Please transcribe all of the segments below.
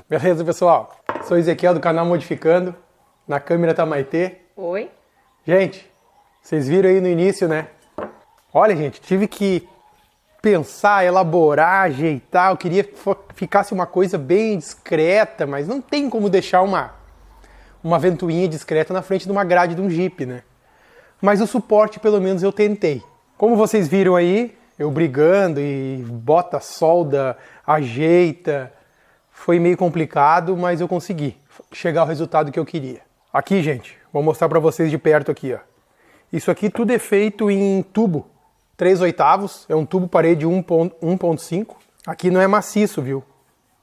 Beleza, pessoal? Sou Ezequiel do canal Modificando. Na câmera tá Maitê. Oi. Gente, vocês viram aí no início, né? Olha, gente, tive que pensar, elaborar, ajeitar. Eu queria que ficasse uma coisa bem discreta, mas não tem como deixar uma ventoinha discreta na frente de uma grade de um Jeep, né? Mas o suporte, pelo menos, eu tentei. Como vocês viram aí, eu brigando e bota, solda, ajeita. Foi meio complicado, mas eu consegui chegar ao resultado que eu queria. Aqui, gente, vou mostrar para vocês de perto aqui, ó. Isso aqui tudo é feito em tubo 3/8, é um tubo parede 1.5. Aqui não é maciço, viu?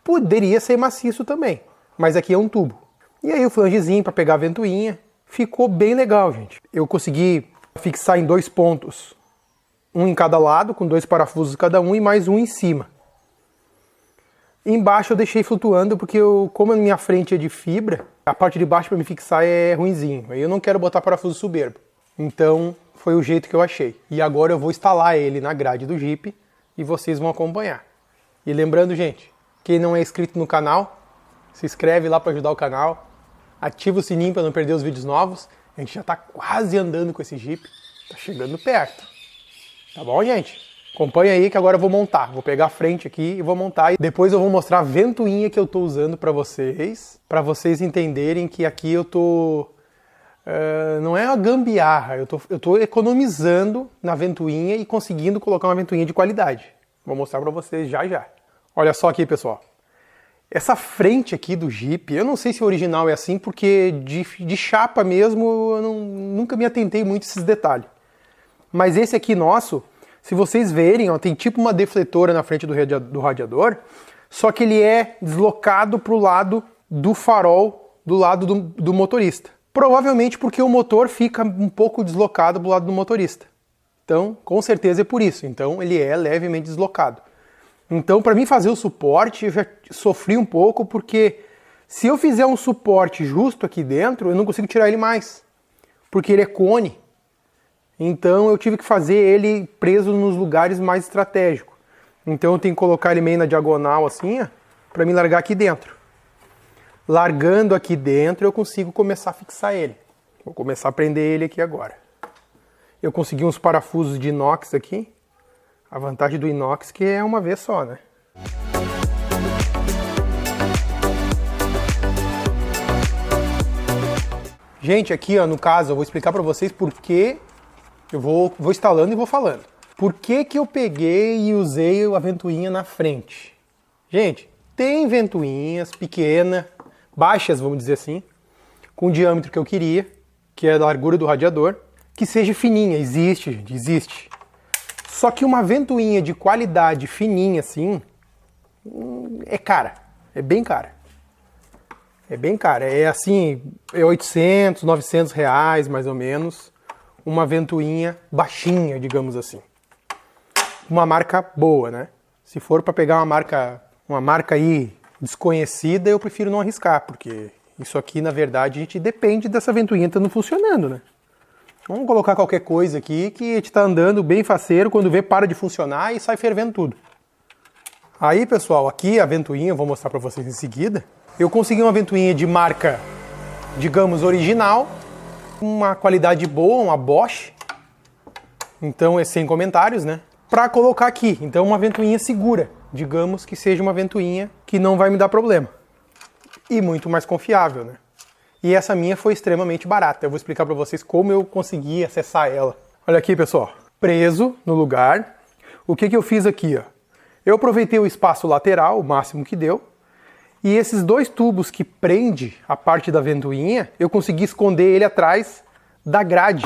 Poderia ser maciço também, mas aqui é um tubo. E aí o flangezinho para pegar a ventoinha, ficou bem legal, gente. Eu consegui fixar em 2 pontos, um em cada lado, com 2 parafusos cada um e mais um em cima. Embaixo eu deixei flutuando porque como a minha frente é de fibra, a parte de baixo para me fixar é ruinzinho. Aí eu não quero botar parafuso soberbo. Então foi o jeito que eu achei. E agora eu vou instalar ele na grade do Jeep e vocês vão acompanhar. E lembrando, gente, quem não é inscrito no canal, se inscreve lá para ajudar o canal. Ativa o sininho para não perder os vídeos novos. A gente já está quase andando com esse Jeep. Tá chegando perto. Tá bom, gente? Acompanha aí que agora eu vou montar. Vou pegar a frente aqui e vou montar. E depois eu vou mostrar a ventoinha que eu tô usando para vocês entenderem que aqui eu tô... não é uma gambiarra, eu tô economizando na ventoinha e conseguindo colocar uma ventoinha de qualidade. Vou mostrar para vocês já já. Olha só aqui, pessoal. Essa frente aqui do Jeep, eu não sei se o original é assim, porque de chapa mesmo eu nunca me atentei muito a esses detalhes. Mas esse aqui nosso... Se vocês verem, ó, tem tipo uma defletora na frente do radiador, só que ele é deslocado para o lado do farol, do lado do motorista. Provavelmente porque o motor fica um pouco deslocado do lado do motorista. Então, com certeza é por isso. Então, ele é levemente deslocado. Então, para mim fazer o suporte, eu já sofri um pouco, porque se eu fizer um suporte justo aqui dentro, eu não consigo tirar ele mais. Porque ele é cone. Então eu tive que fazer ele preso nos lugares mais estratégicos. Então eu tenho que colocar ele meio na diagonal assim, ó, para me largar aqui dentro. Largando aqui dentro eu consigo começar a fixar ele. Vou começar a prender ele aqui agora. Eu consegui uns parafusos de inox aqui. A vantagem do inox é que é uma vez só, né? Gente, aqui ó, no caso eu vou explicar para vocês por que eu vou instalando e vou falando. Por que eu peguei e usei a ventoinha na frente? Gente, tem ventoinhas pequenas, baixas, vamos dizer assim, com o diâmetro que eu queria, que é a largura do radiador, que seja fininha. Existe, gente, existe. Só que uma ventoinha de qualidade fininha assim, é cara. É bem cara. É bem cara. É assim, é 800, 900 reais, mais ou menos. Uma ventoinha baixinha, digamos assim. Uma marca boa, né? Se for para pegar uma marca aí desconhecida, eu prefiro não arriscar, porque isso aqui, na verdade, a gente depende dessa ventoinha estando funcionando, né? Vamos colocar qualquer coisa aqui que a gente tá andando bem faceiro, quando vê para de funcionar e sai fervendo tudo. Aí, pessoal, aqui a ventoinha, eu vou mostrar para vocês em seguida. Eu consegui uma ventoinha de marca, digamos, original, uma qualidade boa, uma Bosch, então é sem comentários, né? Para colocar aqui, então uma ventoinha segura, digamos que seja uma ventoinha que não vai me dar problema e muito mais confiável, né? E essa minha foi extremamente barata. Eu vou explicar para vocês como eu consegui acessar ela. Olha aqui, pessoal, preso no lugar. O que eu fiz aqui, ó? Eu aproveitei o espaço lateral, o máximo que deu. E esses 2 tubos que prende a parte da ventoinha, eu consegui esconder ele atrás da grade.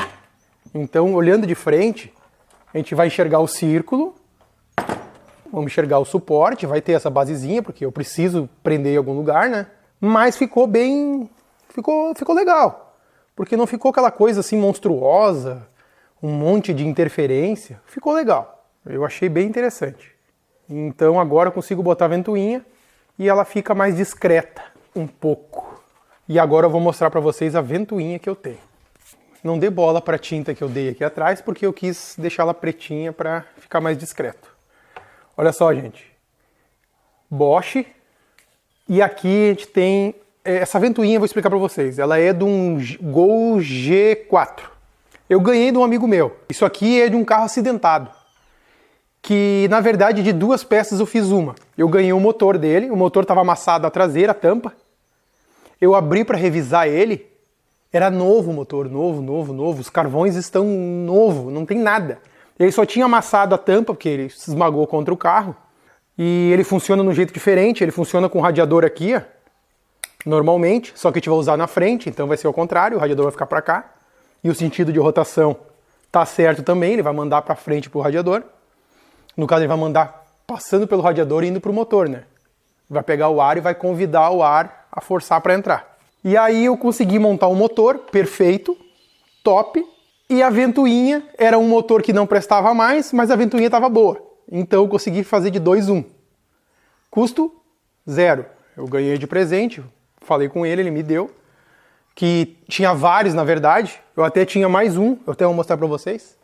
Então, olhando de frente, a gente vai enxergar o círculo, vamos enxergar o suporte, vai ter essa basezinha, porque eu preciso prender em algum lugar, né? Mas ficou bem... Ficou legal. Porque não ficou aquela coisa assim monstruosa, um monte de interferência. Ficou legal. Eu achei bem interessante. Então, agora eu consigo botar a ventoinha e ela fica mais discreta, um pouco. E agora eu vou mostrar para vocês a ventoinha que eu tenho. Não dei bola para a tinta que eu dei aqui atrás, porque eu quis deixá-la pretinha para ficar mais discreto. Olha só, gente. Bosch E aqui a gente tem essa ventoinha, vou explicar para vocês. Ela é de um Gol G4. Eu ganhei de um amigo meu. Isso aqui é de um carro acidentado. Que, na verdade, de 2 peças eu fiz uma. Eu ganhei o motor dele, o motor estava amassado a traseira, a tampa. Eu abri para revisar ele, era novo o motor, novo. Os carvões estão novo, não tem nada. Ele só tinha amassado a tampa, porque ele se esmagou contra o carro. E ele funciona de um jeito diferente, ele funciona com o radiador aqui, ó, normalmente, só que a gente vai usar na frente, então vai ser ao contrário, o radiador vai ficar para cá. E o sentido de rotação tá certo também, ele vai mandar para frente pro radiador. No caso, ele vai mandar passando pelo radiador e indo pro motor, né? Vai pegar o ar e vai convidar o ar a forçar para entrar. E aí eu consegui montar um motor perfeito, top, e a ventoinha era um motor que não prestava mais, mas a ventoinha estava boa. Então eu consegui fazer de 2-1. Custo 0. Eu ganhei de presente, falei com ele, ele me deu. Que tinha vários, na verdade. Eu até tinha mais um, eu até vou mostrar para vocês.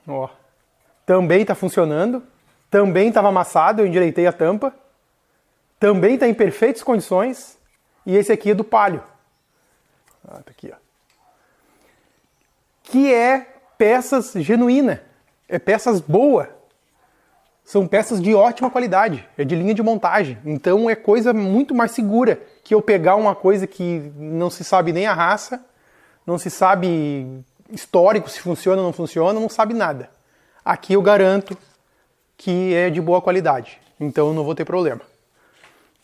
Ó. Também está funcionando. Também estava amassado, eu endireitei a tampa. Também está em perfeitas condições. E esse aqui é do Palio. Ah, tá aqui, ó. Que é peças genuínas. É peças boas. São peças de ótima qualidade, é de linha de montagem, então é coisa muito mais segura que eu pegar uma coisa que não se sabe nem a raça, não se sabe histórico se funciona ou não funciona, não sabe nada. Aqui eu garanto que é de boa qualidade, então eu não vou ter problema.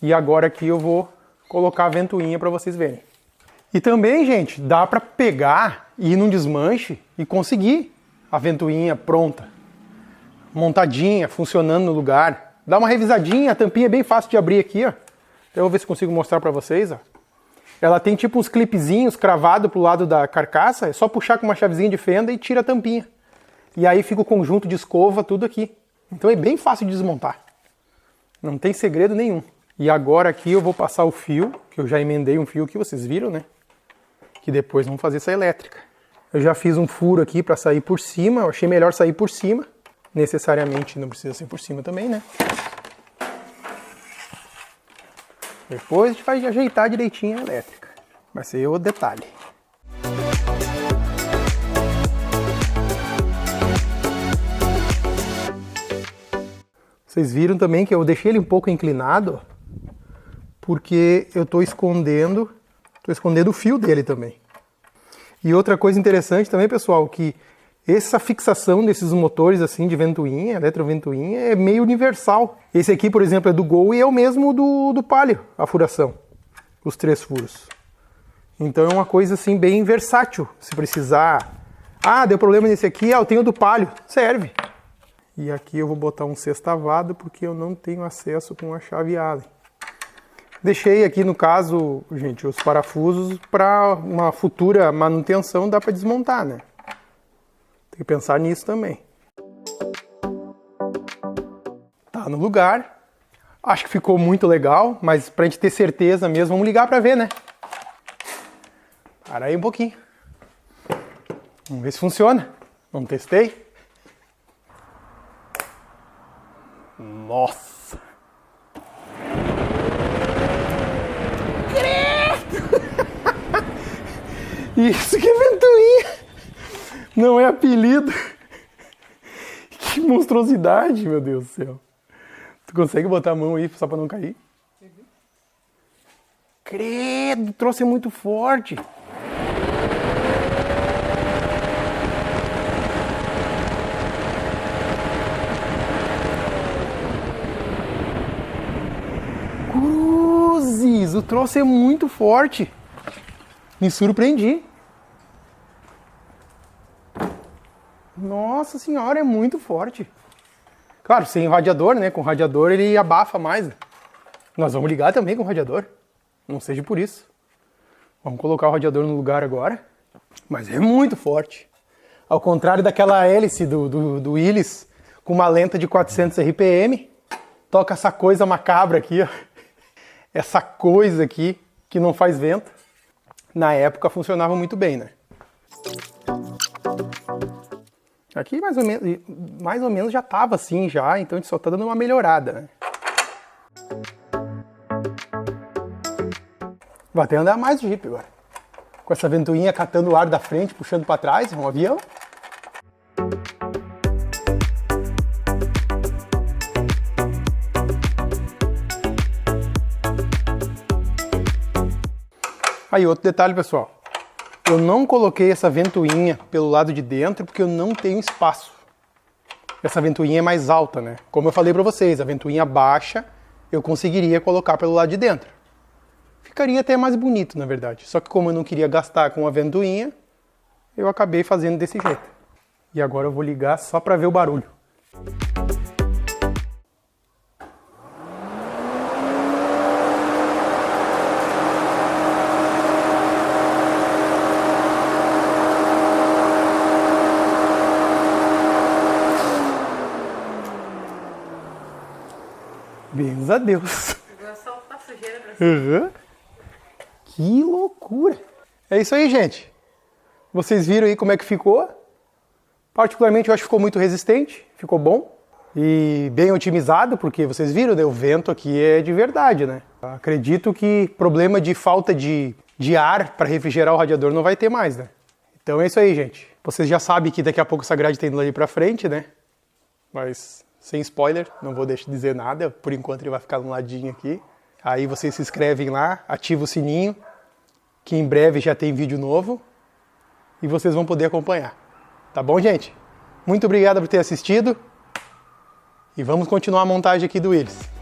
E agora aqui eu vou colocar a ventoinha para vocês verem. E também, gente, dá para pegar, ir num desmanche e conseguir a ventoinha pronta. Montadinha, funcionando no lugar. Dá uma revisadinha, a tampinha é bem fácil de abrir aqui, ó. Eu vou ver se consigo mostrar pra vocês, ó. Ela tem tipo uns clipezinhos cravados pro lado da carcaça, é só puxar com uma chavezinha de fenda e tira a tampinha. E aí fica o conjunto de escova, tudo aqui. Então é bem fácil de desmontar. Não tem segredo nenhum. E agora aqui eu vou passar o fio, que eu já emendei um fio que vocês viram, né? Que depois vamos fazer essa elétrica. Eu já fiz um furo aqui pra sair por cima, eu achei melhor sair por cima. Necessariamente não precisa ser por cima também, né? Depois a gente vai ajeitar direitinho a elétrica. Vai ser o detalhe. Vocês viram também que eu deixei ele um pouco inclinado, porque eu estou escondendo o fio dele também. E outra coisa interessante também, pessoal, que essa fixação desses motores assim de ventoinha, eletroventoinha, é meio universal. Esse aqui, por exemplo, é do Gol e é o mesmo do Palio, a furação. Os 3 furos. Então é uma coisa assim bem versátil. Se precisar... Ah, deu problema nesse aqui, eu tenho do Palio. Serve. E aqui eu vou botar um sextavado porque eu não tenho acesso com a chave Allen. Deixei aqui, no caso, gente, os parafusos para uma futura manutenção, dá para desmontar, né? Tem que pensar nisso também. Tá no lugar. Acho que ficou muito legal, mas pra gente ter certeza mesmo, vamos ligar pra ver, né? Para aí um pouquinho. Vamos ver se funciona. Não testei. Nossa! Credo! Isso que é ventoinha! Não é apelido. Que monstruosidade, meu Deus do céu. Tu consegue botar a mão aí só pra não cair? Uhum. Credo, o troço é muito forte. Cruzes, o troço é muito forte. Me surpreendi. Nossa senhora, é muito forte. Claro, sem radiador, né? Com radiador ele abafa mais. Nós vamos ligar também com o radiador. Não seja por isso. Vamos colocar o radiador no lugar agora. Mas é muito forte. Ao contrário daquela hélice do Willys, com uma lenta de 400 RPM, toca essa coisa macabra aqui, ó. Essa coisa aqui que não faz vento. Na época funcionava muito bem, né? Aqui mais ou menos já estava assim já, então a gente só está dando uma melhorada, né? Vou até andar mais de Jeep agora. Com essa ventoinha catando o ar da frente, puxando para trás, um avião. Aí, outro detalhe, pessoal. Eu não coloquei essa ventoinha pelo lado de dentro porque eu não tenho espaço. Essa ventoinha é mais alta, né? Como eu falei para vocês, a ventoinha baixa eu conseguiria colocar pelo lado de dentro. Ficaria até mais bonito, na verdade. Só que como eu não queria gastar com a ventoinha, eu acabei fazendo desse jeito. E agora eu vou ligar só para ver o barulho. Bens a Deus. Agora só tá sujeira pra cima. Uhum. Que loucura. É isso aí, gente. Vocês viram aí como é que ficou? Particularmente eu acho que ficou muito resistente, ficou bom. E bem otimizado, porque vocês viram, né? O vento aqui é de verdade, né? Acredito que problema de falta de ar para refrigerar o radiador não vai ter mais, né? Então é isso aí, gente. Vocês já sabem que daqui a pouco essa grade tá indo ali pra frente, né? Mas sem spoiler, não vou deixar de dizer nada. Por enquanto ele vai ficar no ladinho aqui. Aí vocês se inscrevem lá, ativa o sininho, que em breve já tem vídeo novo. E vocês vão poder acompanhar. Tá bom, gente? Muito obrigado por ter assistido. E vamos continuar a montagem aqui do Willys.